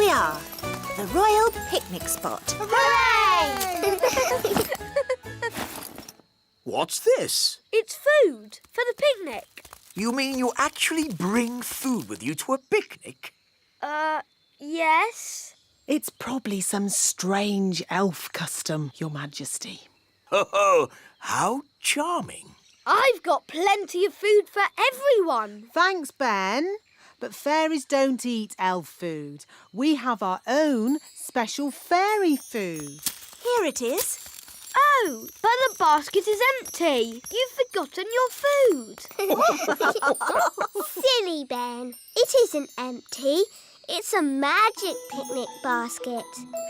we are, the Royal Picnic Spot. Hooray! What's this? It's food for the picnic. You mean you actually bring food with you to a picnic? Yes. It's probably some strange elf custom, Your Majesty. Oh, how charming. I've got plenty of food for everyone. Thanks, Ben. But fairies don't eat elf food. We have our own special fairy food. Here it is. Oh, but the basket is empty. You've forgotten your food. Silly Ben. It isn't empty. It's a magic picnic basket.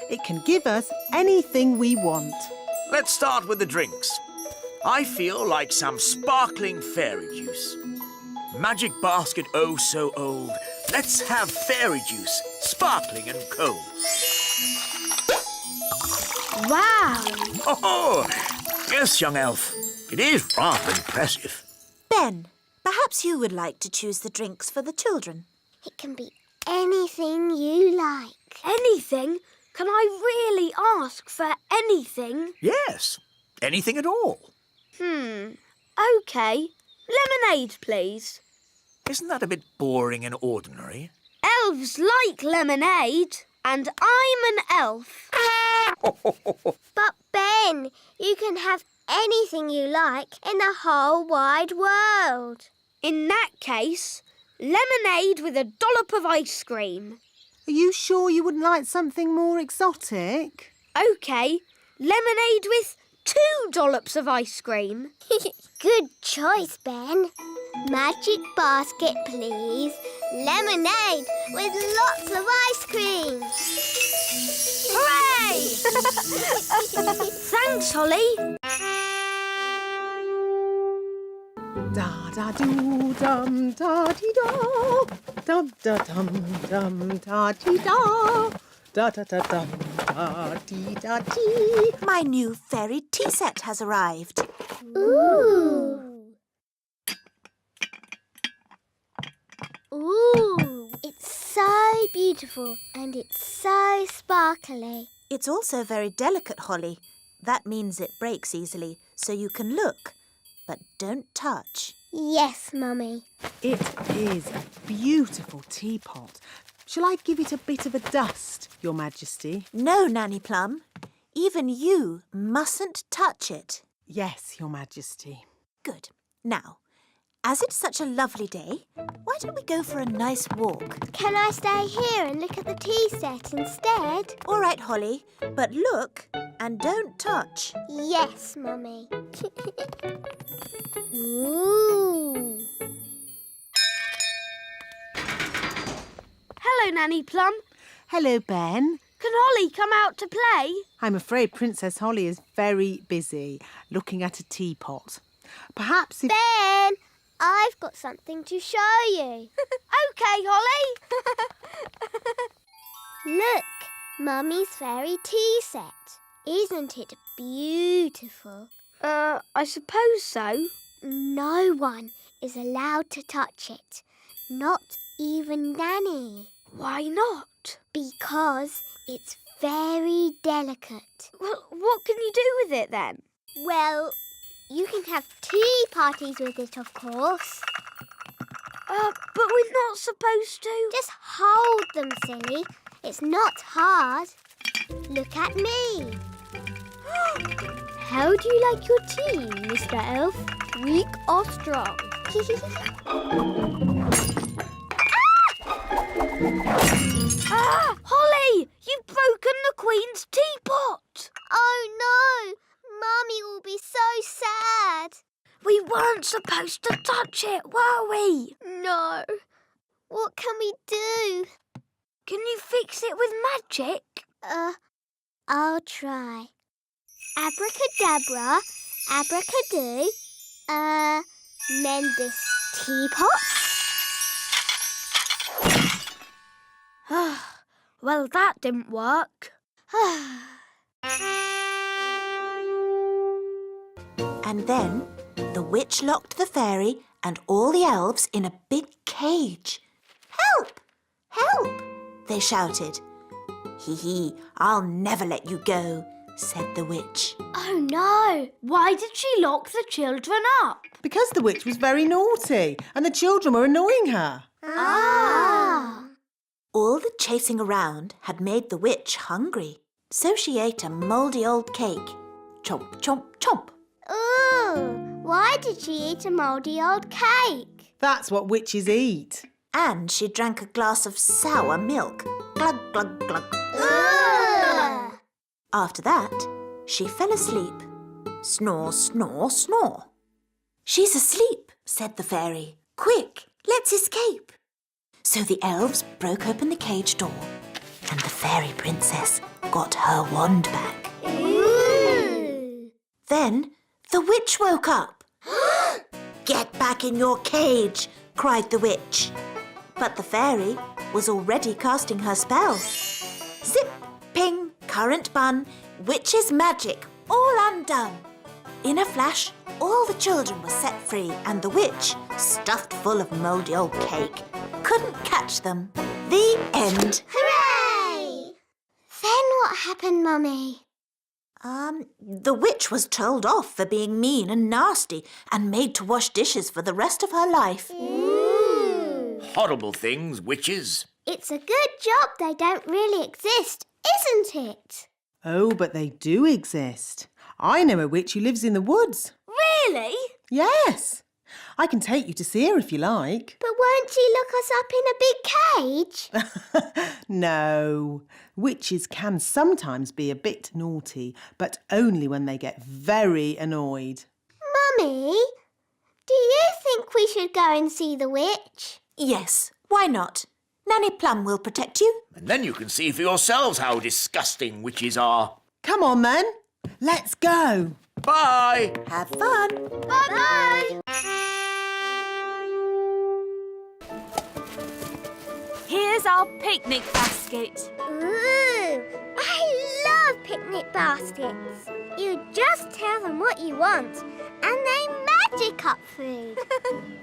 It can give us anything we want. Let's start with the drinks. I feel like some sparkling fairy juice. Magic basket oh so old. Let's have fairy juice, sparkling and cold. Wow. Oh, yes, young elf. It is rather impressive. Ben, perhaps you would like to choose the drinks for the children. It can be anything you like. Anything? Can I really ask for anything? Yes, anything at all. OK. Lemonade, please. Isn't that a bit boring and ordinary? Elves like lemonade, and I'm an elf. But Ben, you can have anything you like in the whole wide world. In that case, lemonade with a dollop of ice cream. Are you sure you wouldn't like something more exotic? OK, lemonade with 2 dollops of ice cream. Good choice, Ben. Magic basket, please. Lemonade with lots of ice cream. Hooray! Thanks, Holly. Da da doo dum da dee da, dum da dum dum da dee da, da da da dum da dee da dee. My new fairy tea set has arrived. Ooh. Ooh. It's so beautiful and it's so sparkly. It's also very delicate, Holly. That means it breaks easily, so you can look, but don't touch. Yes, Mummy. It is a beautiful teapot. Shall I give it a bit of a dust, Your Majesty? No, Nanny Plum. Even you mustn't touch it. Yes, Your Majesty. Good. Now, as it's such a lovely day, why don't we go for a nice walk? Can I stay here and look at the tea set instead? All right, Holly, but look and don't touch. Yes, Mummy. Ooh. Hello, Nanny Plum. Hello, Ben. Can Holly come out to play? I'm afraid Princess Holly is very busy looking at a teapot. Perhaps if... Ben, I've got something to show you. OK, Holly. Look, Mummy's fairy tea set. Isn't it beautiful? I suppose so. No one is allowed to touch it. Not even Nanny. Why not? Because it's very delicate. Well, what can you do with it then? Well, you can have tea parties with it, of course. But we're not supposed to. Just hold them, silly. It's not hard. Look at me. How do you like your tea, Mr. Elf? Weak or strong? Holly! You've broken the Queen's teapot! Oh, no! Mummy will be so sad. We weren't supposed to touch it, were we? No. What can we do? Can you fix it with magic? I'll try. Abracadabra, abracadoo. Mend this teapot. Well, that didn't work. And then the witch locked the fairy and all the elves in a big cage. Help! Help! They shouted. Hee hee, I'll never let you go, said the witch. Oh no! Why did she lock the children up? Because the witch was very naughty and the children were annoying her. Ah! All the chasing around had made the witch hungry, so she ate a mouldy old cake. Chomp, chomp, chomp. Ooh! Why did she eat a mouldy old cake? That's what witches eat. And she drank a glass of sour milk. Glug, glug, glug. Ugh! After that, she fell asleep. Snore, snore, snore. She's asleep, said the fairy. Quick, let's escape. So the elves broke open the cage door and the fairy princess got her wand back. Ooh! Then the witch woke up. Get back in your cage, cried the witch. But the fairy was already casting her spell. Zip, ping, current bun, witch's magic, all undone. In a flash, all the children were set free and the witch, stuffed full of mouldy old cake, couldn't catch them. The end. Hooray! Then what happened, Mummy? The witch was told off for being mean and nasty and made to wash dishes for the rest of her life. Ooh! Horrible things, witches. It's a good job they don't really exist, isn't it? Oh, but they do exist. I know a witch who lives in the woods. Really? Yes. I can take you to see her if you like. But won't she look us up in a big cage? No. Witches can sometimes be a bit naughty, but only when they get very annoyed. Mummy, do you think we should go and see the witch? Yes, why not? Nanny Plum will protect you. And then you can see for yourselves how disgusting witches are. Come on then. Let's go. Bye! Have fun. Bye-bye! Here's our picnic basket. Ooh, I love picnic baskets. You just tell them what you want and they magic up food.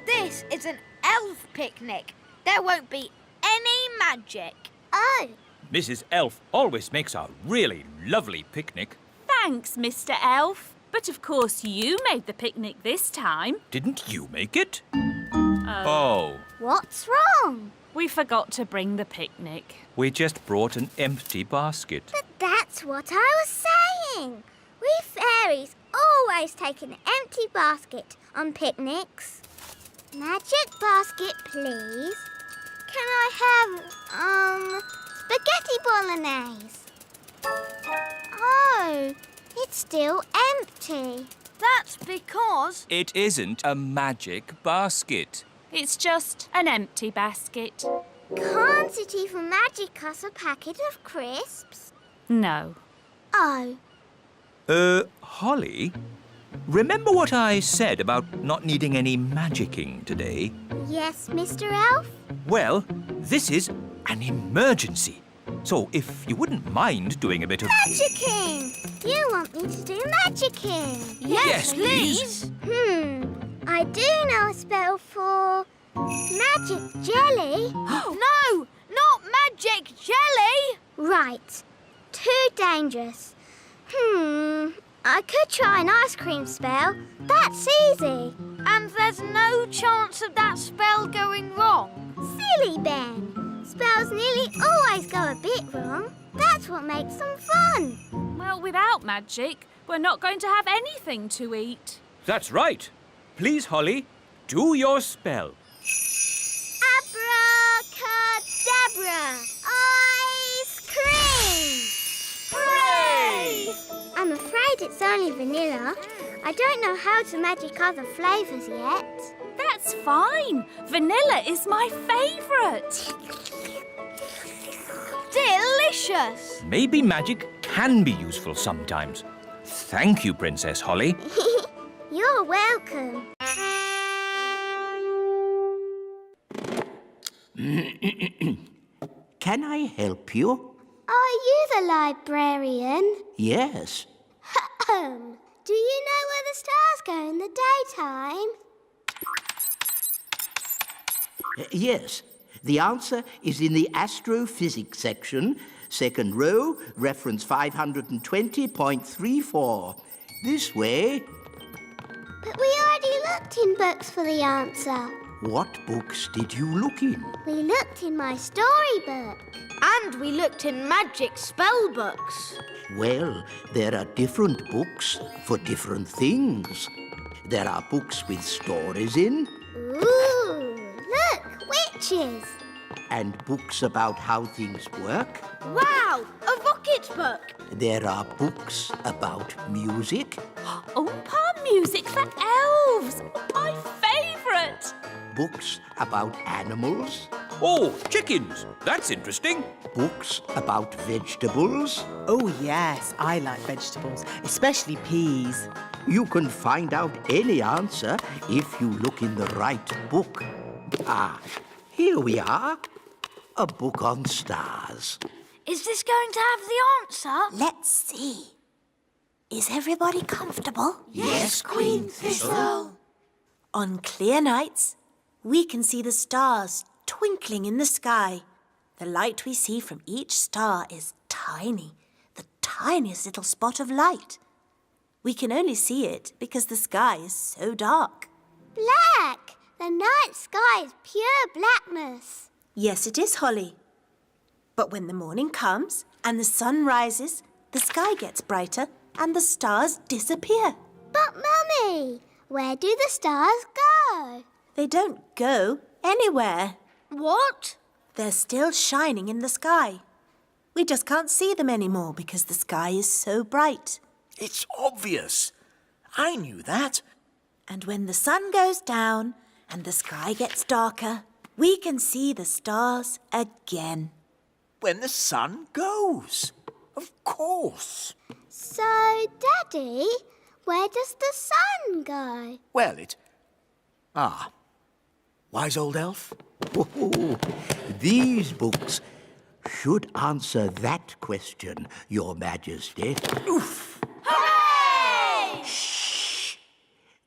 This is an elf picnic. There won't be any magic. Oh, Mrs. Elf always makes a really lovely picnic. Thanks, Mr. Elf. But of course you made the picnic this time. Didn't you make it? Oh, what's wrong? We forgot to bring the picnic. we just brought an empty basket. But that's what I was saying. We fairies always take an empty basket on picnics. Magic basket, please. Can I have, spaghetti bolognese? Oh, it's still empty. That's because... It isn't a magic basket. It's just an empty basket. Can't it even magic us a packet of crisps? No. Oh, Holly, remember what I said about not needing any magicking today? yes, Mr. Elf? Well, this is an emergency. So if you wouldn't mind doing a bit of... Magicking! You want me to do magicking? Yes, please. I do know a spell for magic jelly. No, not magic jelly. Right. Too dangerous. I could try an ice cream spell. That's easy. And there's no chance of that spell going wrong. Silly Ben. Spells nearly always go a bit wrong. That's what makes them fun. Well, without magic, we're not going to have anything to eat. That's right. Please, Holly, do your spell. Abracadabra! Ice cream! Hooray! I'm afraid it's only vanilla. I don't know how to magic other flavours yet. That's fine. Vanilla is my favourite. Delicious. Maybe magic can be useful sometimes. Thank you, Princess Holly. You're welcome. Can I help you? Are you the librarian? Yes. Do you know where the stars go in the daytime? Yes. The answer is in the astrophysics section, Second row, reference 520.34. This way. But we already looked in books for the answer. What books did you look in? We looked in my storybook. And we looked in magic spell books. Well, there are different books for different things. There are books with stories in, Ooh, look, witches. and books about how things work. Wow, a rocket book. There are books about music, Oompa music for elves. My favourite. books about animals, Oh, chickens. That's interesting. books about vegetables. Oh, yes, I like vegetables, especially peas. You can find out any answer if you look in the right book. Ah, here we are. A book on stars. Is this going to have the answer? Let's see. Is everybody comfortable? Yes, Queen Thistle. On clear nights, we can see the stars twinkling in the sky. The light we see from each star is tiny, the tiniest little spot of light. We can only see it because the sky is so dark. Black. The night sky is pure blackness. Yes, it is, Holly. But when the morning comes and the sun rises, the sky gets brighter and the stars disappear. But, Mummy, where do the stars go? They don't go anywhere. What? They're still shining in the sky. We just can't see them anymore because the sky is so bright. It's obvious. I knew that. And when the sun goes down and the sky gets darker, we can see the stars again. When the sun goes. Of course. So, Daddy, where does the sun go? Well, wise old elf? Oh, these books should answer that question, Your Majesty. Oof! Hooray!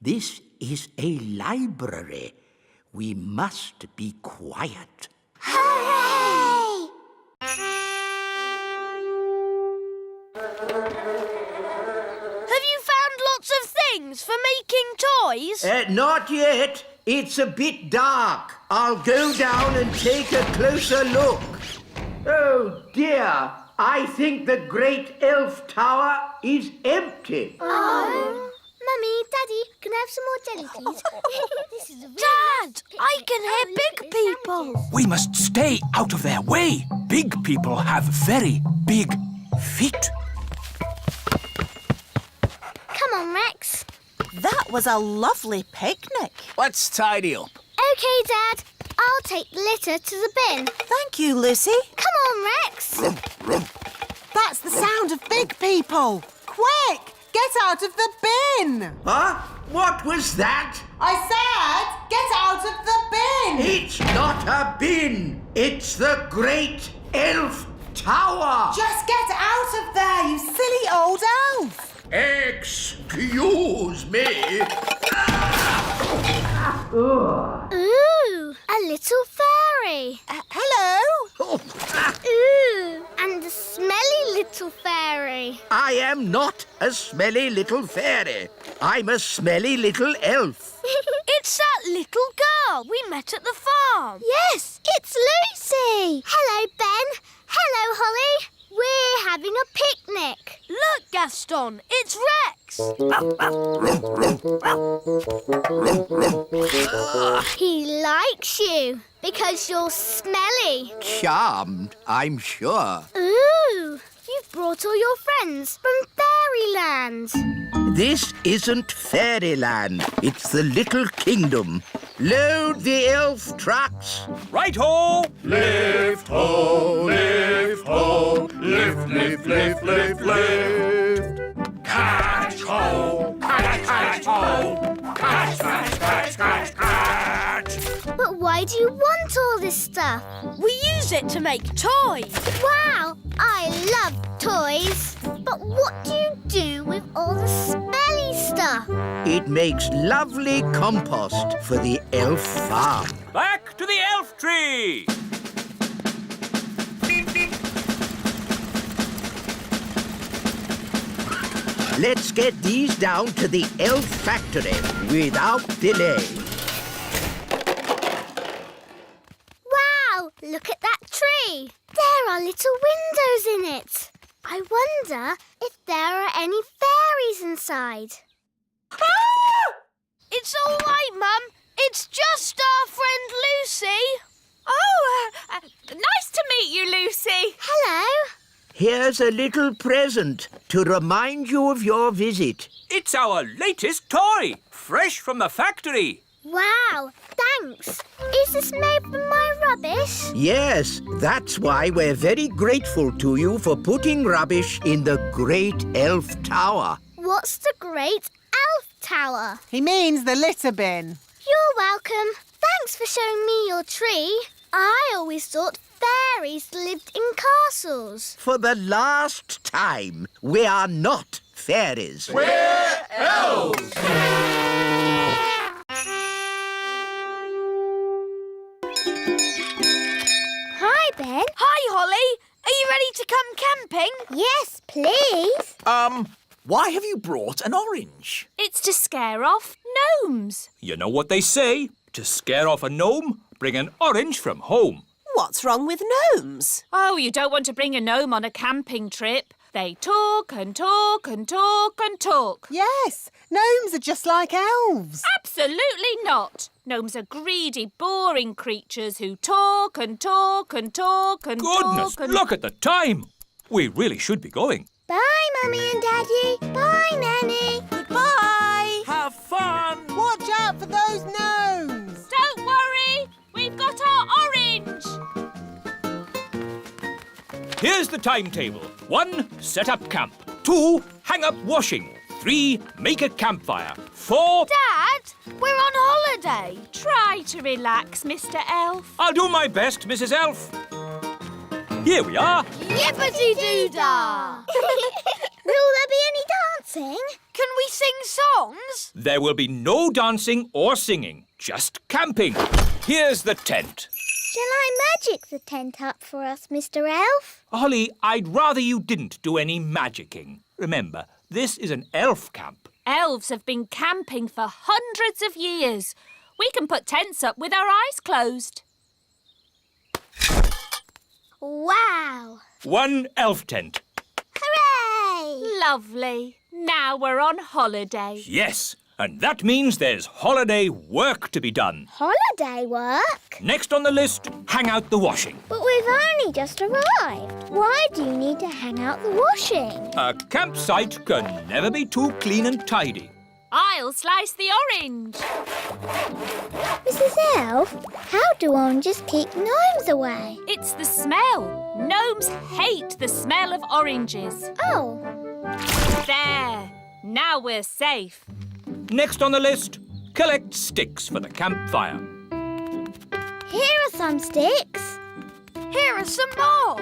This is a library. We must be quiet. Hooray! Have you found lots of things for making toys? Not yet. It's a bit dark. I'll go down and take a closer look. Oh, dear. I think the great elf tower is empty. Oh. Mummy, Daddy, can I have some more jelly, please? This is a really Dad, nice picnic. I can hear look, big it's people. sandwiches. We must stay out of their way. Big people have very big feet. Come on, Rex. That was a lovely picnic. Let's tidy up. OK, Dad. I'll take the litter to the bin. Thank you, Lucy. Come on, Rex. That's the sound of big people. Quick, get out of the bin. Huh? What was that? I said, get out of the bin. It's not a bin. It's the great elf tower. Just get out of there, you silly old elf. Excuse me. Ooh, a little fairy. Hello. Ooh, and a smelly little fairy. I am not a smelly little fairy. I'm a smelly little elf. It's that little girl we met at the farm. Yes, it's Lucy. Hello, Ben. Hello, Holly. We're having a picnic. Look, Gaston, it's Rex. He likes you because you're smelly. Charmed, I'm sure. Ooh, you've brought all your friends from Fairyland. This isn't fairyland. It's the little kingdom. Load the elf trucks. Right-ho! Lift ho, lift ho, lift, lift, lift, lift, lift. Catch ho, catch ho, catch, catch, catch, catch, catch. But why do you want all this stuff? We use it to make toys. Wow, I love toys. But what do you do with all the smelly stuff? It makes lovely compost for the elf farm. Back to the elf tree! Let's get these down to the elf factory without delay. Wow, look at that tree. There are little windows in it. I wonder if there are any fairies inside. It's all right, Mum. It's just our friend Lucy. Oh, nice to meet you, Lucy. Hello. Here's a little present to remind you of your visit. It's our latest toy, fresh from the factory. Wow, thanks. Is this made from my rubbish? Yes, that's why we're very grateful to you for putting rubbish in the Great Elf Tower. What's the Great Elf Tower? He means the litter bin. You're welcome. Thanks for showing me your tree. I always thought fairies lived in castles. For the last time, we are not fairies. We're elves! Hi, Ben. Hi, Holly. Are you ready to come camping? Yes, please. Why have you brought an orange? It's to scare off gnomes. You know what they say? To scare off a gnome, bring an orange from home. What's wrong with gnomes? Oh, you don't want to bring a gnome on a camping trip. They talk and talk and talk and talk. Yes, gnomes are just like elves. Absolutely not. Gnomes are greedy, boring creatures who talk and talk and talk and Goodness, talk and... look at the time. We really should be going. Bye, Mummy and Daddy. Bye, Nanny. Goodbye. Have fun! Watch out for those gnomes. Don't worry, we've got our orange. Here's the timetable. 1, set up camp. 2, hang up washing. 3, make a campfire. 4... Dad, we're on holiday. Try to relax, Mr. Elf. I'll do my best, Mrs. Elf. Here we are. Yippity-doo-dah. Will there be any dancing? Can we sing songs? There will be no dancing or singing, just camping. Here's the tent. Shall I magic the tent up for us, Mr. Elf? Holly, I'd rather you didn't do any magicking. Remember, this is an elf camp. Elves have been camping for hundreds of years. We can put tents up with our eyes closed. Wow! 1 elf tent. Hooray! Lovely. Now we're on holiday. Yes, and that means there's holiday work to be done. Holiday work? Next on the list, hang out the washing. But we've only just arrived. Why do you need to hang out the washing? A campsite can never be too clean and tidy. I'll slice the orange. Mrs. Elf, how do oranges keep gnomes away? It's the smell. Gnomes hate the smell of oranges. Oh, There. Now we're safe. Next on the list, collect sticks for the campfire. here are some sticks. Here are some more.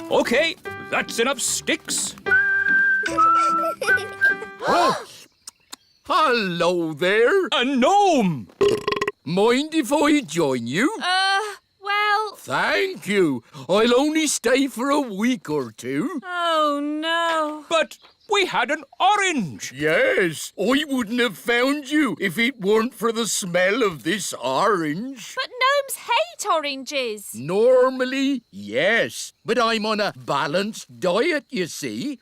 OK, that's enough sticks. Hello there. A gnome! Mind if I join you? Well... Thank you. I'll only stay for a week or two. Oh, no. But we had an orange. Yes, I wouldn't have found you if it weren't for the smell of this orange. But gnomes hate oranges. Normally, yes, but I'm on a balanced diet, you see.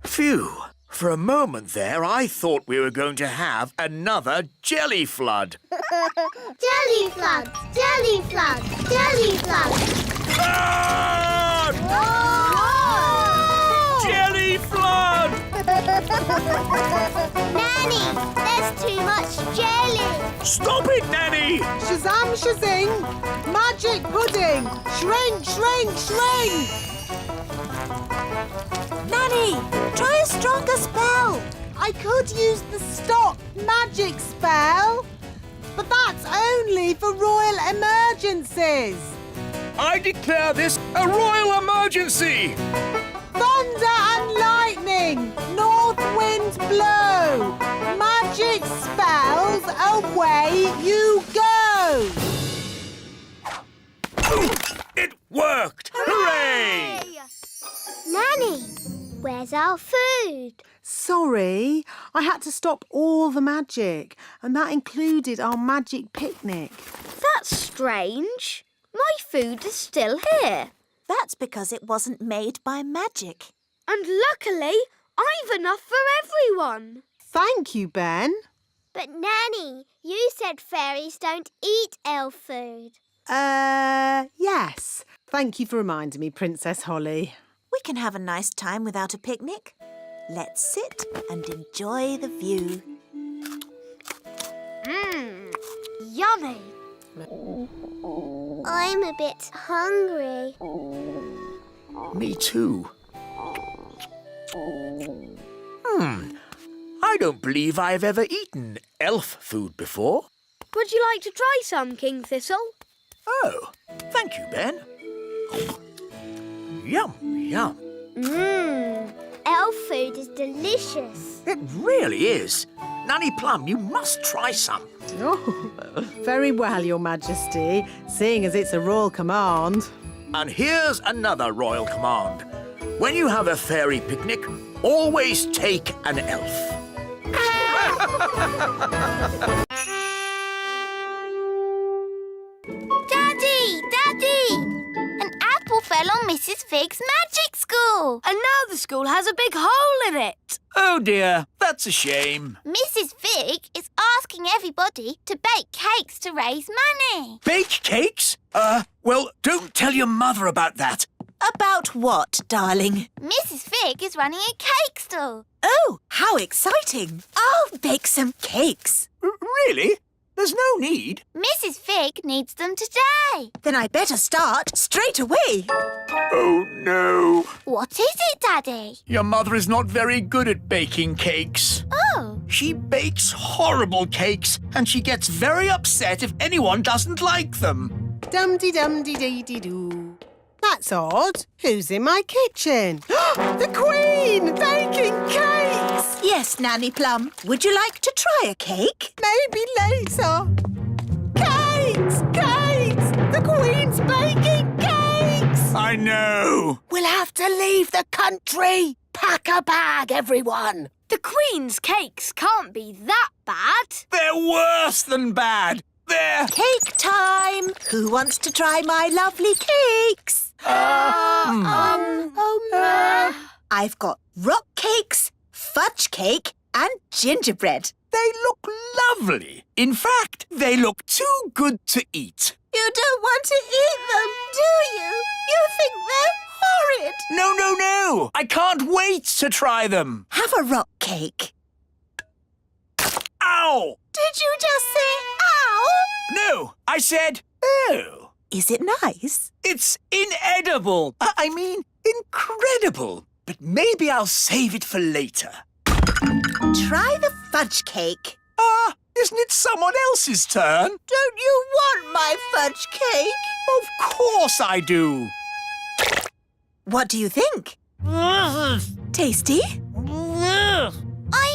Phew. For a moment there, I thought we were going to have another jelly flood. Jelly floods, jelly floods, jelly floods. Ah! Jelly flood! Nanny, there's too much jelly. Stop it, Nanny! Shazam, shazing. Magic pudding. Shrink, shrink, shrink. Nanny, try a stronger spell. I could use the stop magic spell, but that's only for royal emergencies. I declare this a royal emergency! Thunder and lightning, north wind blow, magic spells away you go. Nanny, where's our food? Sorry, I had to stop all the magic, and that included our magic picnic. That's strange. My food is still here. That's because it wasn't made by magic. And luckily, I've enough for everyone. Thank you, Ben. But Nanny, you said fairies don't eat elf food. Yes. Thank you for reminding me, Princess Holly. We can have a nice time without a picnic. Let's sit and enjoy the view. Yummy. I'm a bit hungry. Me too. I don't believe I've ever eaten elf food before. Would you like to try some, King Thistle? Oh, thank you, Ben. Yum, yum. Elf food is delicious. It really is. Nanny Plum, you must try some. Oh, very well, Your Majesty, seeing as it's a royal command. And here's another royal command. When you have a fairy picnic, always take an elf. Daddy! Daddy! An apple fell on Mrs. Fig's magic school. And now the school has a big hole in it. Oh dear, that's a shame. Mrs. Fig is asking everybody to bake cakes to raise money. Bake cakes? Well, don't tell your mother about that. About what, darling? Mrs. Fig is running a cake stall. Oh, how exciting. I'll bake some cakes. Really? There's no need. Mrs. Fig needs them today. Then I'd better start straight away. Oh no. What is it, Daddy? Your mother is not very good at baking cakes. Oh, She bakes horrible cakes and she gets very upset if anyone doesn't like them. Dum-de-dum-de-dee-dee-doo. That's odd. Who's in my kitchen? The Queen! Baking cakes! Yes, Nanny Plum. Would you like to try a cake? Maybe later. Cakes! Cakes! The Queen's baking cakes! I know. We'll have to leave the country. Pack a bag, everyone. The Queen's cakes can't be that bad. They're worse than bad. They're... Cake time. Who wants to try my lovely cakes? I've got rock cakes, fudge cake, and gingerbread. They look lovely. In fact, they look too good to eat. You don't want to eat them, do you? You think they're horrid. No, no, no. I can't wait to try them. Have a rock cake. Ow! Did you just say ow? No, I said, oh. Is it nice? It's inedible. I mean, incredible. But maybe I'll save it for later. Try the fudge cake. Isn't it someone else's turn? Don't you want my fudge cake? Of course I do. What do you think? Tasty? Are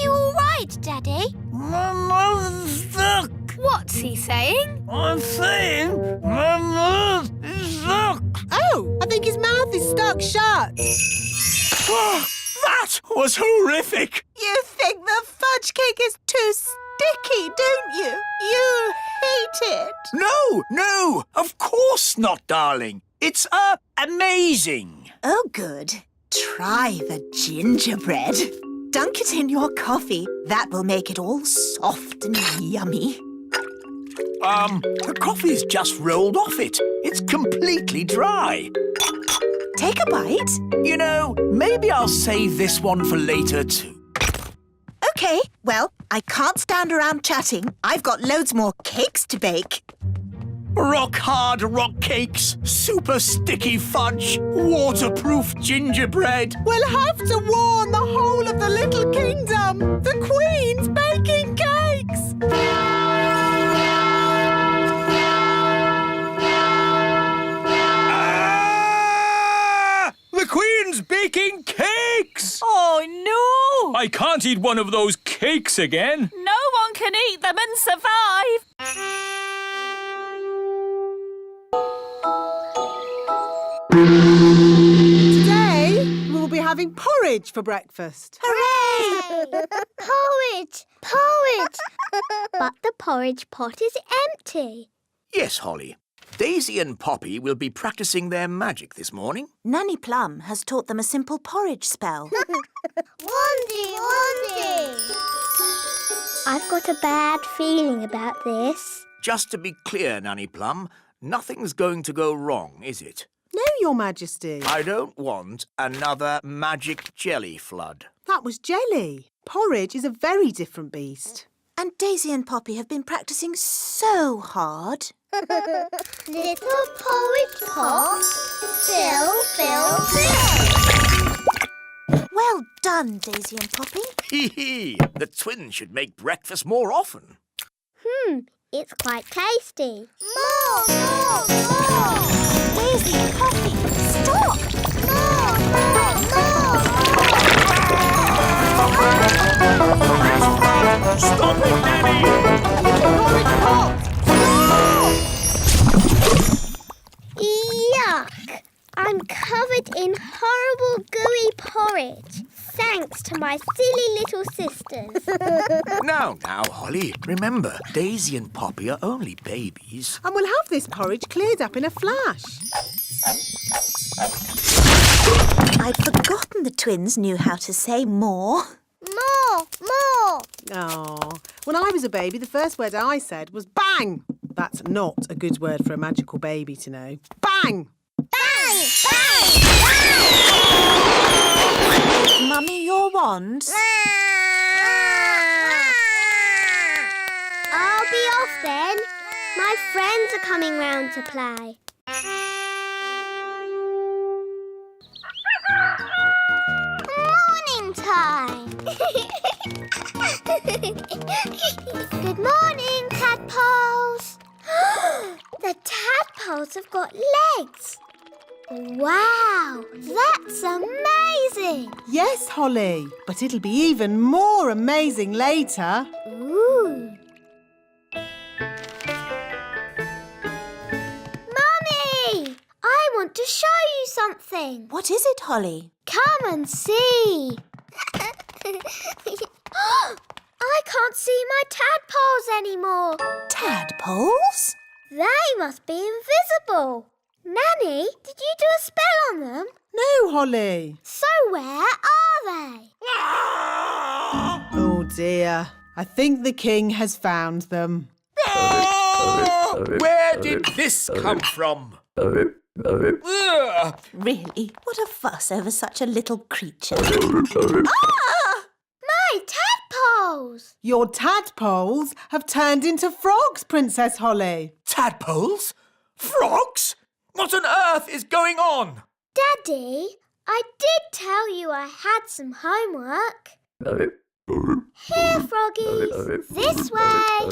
you all right, Daddy? My mouth's stuck. What's he saying? I'm saying my mouth is stuck. Oh, I think his mouth is stuck shut. That was horrific. You think the fudge cake is too sticky, don't you? You hate it. No, of course not, darling. It's, amazing. Oh, good. Try the gingerbread. Dunk it in your coffee. That will make it all soft and yummy. The coffee's just rolled off it. It's completely dry. Take a bite. You know, maybe I'll save this one for later too. OK, well, I can't stand around chatting. I've got loads more cakes to bake. Rock hard rock cakes, super sticky fudge, waterproof gingerbread. We'll have to warn the whole of the little kingdom. The Queen's baking cakes. The Queen's baking cakes! Oh, no! I can't eat one of those cakes again. No one can eat them and survive. Today, we'll having porridge for breakfast. Hooray! Porridge! Porridge! But the porridge pot is empty. Yes, Holly. Daisy and Poppy will be practicing their magic this morning. Nanny Plum has taught them a simple porridge spell. Wandy, Wandy! I've got a bad feeling about this. Just to be clear, Nanny Plum, nothing's going to go wrong, is it? No, Your Majesty. I don't want another magic jelly flood. That was jelly. Porridge is a very different beast. And Daisy and Poppy have been practicing so hard. Little porridge pot, fill, fill, fill. Well done, Daisy and Poppy. Hee hee! The twins should make breakfast more often. It's quite tasty. More, more, more. Daisy, Poppy, stop! More, more, more. Stop it, Nanny! Porridge pot. Yuck! I'm covered in horrible gooey porridge. Thanks to my silly little sisters. Now, Holly, remember, Daisy and Poppy are only babies. And we'll have this porridge cleared up in a flash. I'd forgotten the twins knew how to say more. More, more. Oh, when I was a baby, the first word I said was bang. That's not a good word for a magical baby to know. Bang! Bang, bang, bang. Mummy, your wands? I'll be off then. My friends are coming round to play. Morning time. Good morning, tadpoles. The tadpoles have got legs. Wow, that's amazing. Yes, Holly, but it'll be even more amazing later. Ooh. Mummy, I want to show you something. What is it, Holly? Come and see. I can't see my tadpoles anymore. Tadpoles? They must be invisible. Nanny, did you do a spell on them? No, Holly. So where are they? Oh, dear. I think the king has found them. Oh, where did this come from? Ugh. Really? What a fuss over such a little creature. My tadpoles! Your tadpoles have turned into frogs, Princess Holly. Tadpoles? Frogs? What on earth is going on? Daddy, I did tell you I had some homework. Here, froggies. This way.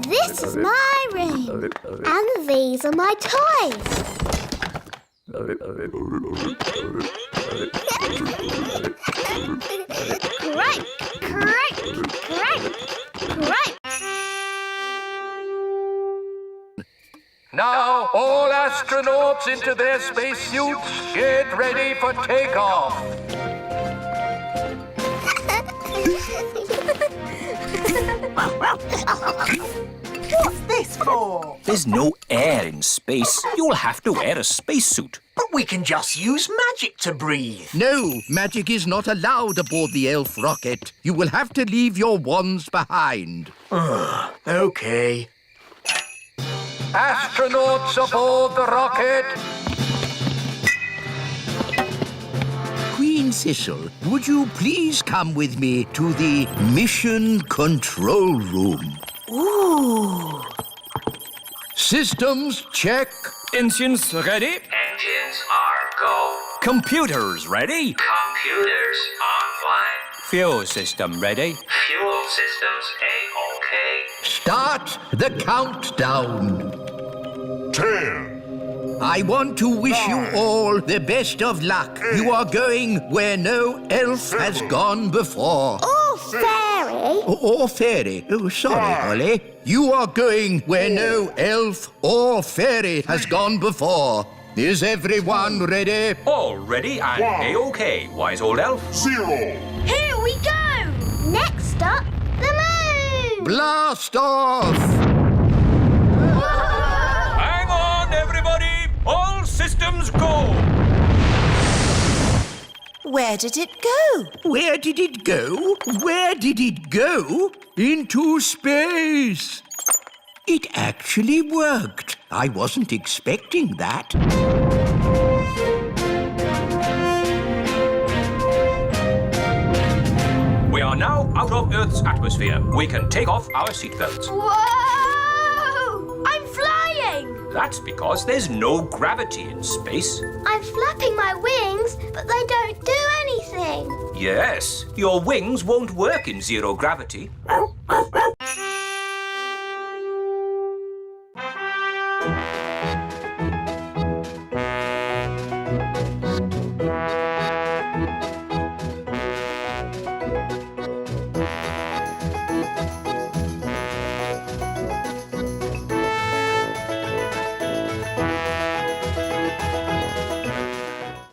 This is my room. And these are my toys. Great, great, great, great. Now, all astronauts into their spacesuits, get ready for takeoff. What's this for? There's no air in space. You'll have to wear a spacesuit. But we can just use magic to breathe. No, magic is not allowed aboard the elf rocket. You will have to leave your wands behind. OK. Astronauts aboard the rocket. Queen Sissel, would you please come with me to the mission control room? Ooh. Systems check. Engines ready? Engines are go. Computers ready? Computers online. Fuel system ready? Fuel systems A-OK. Start the countdown. 10. I want to wish you all the best of luck. You are going where no elf has gone before. Oh, fairy. Ollie. Or fairy. Oh, sorry, Ollie. You are going where no elf or fairy has gone before. Is everyone ready? All ready and A-OK, wise old elf. 0. Here we go! Next stop, the moon. Blast off! Hang on, everybody! All systems go! Where did it go? Where did it go? Where did it go? Into space. It actually worked. I wasn't expecting that. We are now out of Earth's atmosphere. We can take off our seatbelts. Whoa! I'm flying! That's because there's no gravity in space. I'm flapping my wings, but they don't do anything. Yes, your wings won't work in zero gravity.